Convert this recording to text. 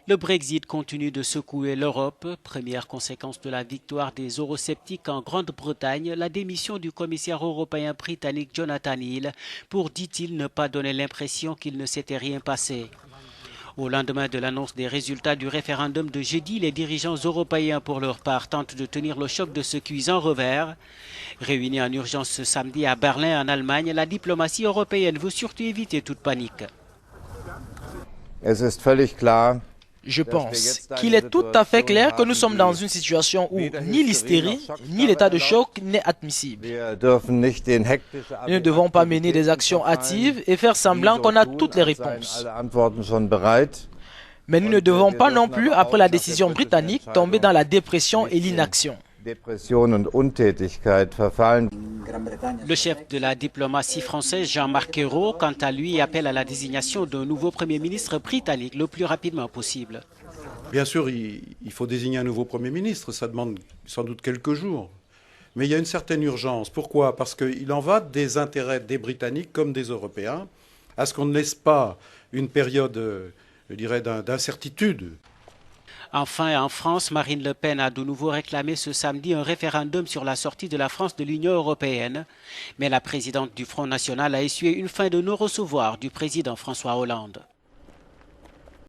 Le Brexit continue de secouer l'Europe. Première conséquence de la victoire des eurosceptiques en Grande-Bretagne, la démission du commissaire européen britannique Jonathan Hill pour, dit-il, ne pas donner l'impression qu'il ne s'était rien passé. Au lendemain de l'annonce des résultats du référendum de jeudi, les dirigeants européens, pour leur part, tentent de tenir le choc de ce cuisant revers. Réunis en urgence ce samedi à Berlin, en Allemagne, la diplomatie européenne veut surtout éviter toute panique. Je pense qu'il est tout à fait clair que nous sommes dans une situation où ni l'hystérie, ni l'état de choc n'est admissible. Nous ne devons pas mener des actions hâtives et faire semblant qu'on a toutes les réponses. Mais nous ne devons pas non plus, après la décision britannique, tomber dans la dépression et l'inaction. Le chef de la diplomatie française, Jean-Marc Ayrault, quant à lui, appelle à la désignation d'un nouveau Premier ministre britannique le plus rapidement possible. Bien sûr, il faut désigner un nouveau Premier ministre, ça demande sans doute quelques jours. Mais il y a une certaine urgence. Pourquoi? Parce qu'il en va des intérêts des Britanniques comme des Européens, à ce qu'on ne laisse pas une période, je dirais, d'incertitude. Enfin, en France, Marine Le Pen a de nouveau réclamé ce samedi un référendum sur la sortie de la France de l'Union européenne. Mais la présidente du Front National a essuyé une fin de non-recevoir du président François Hollande.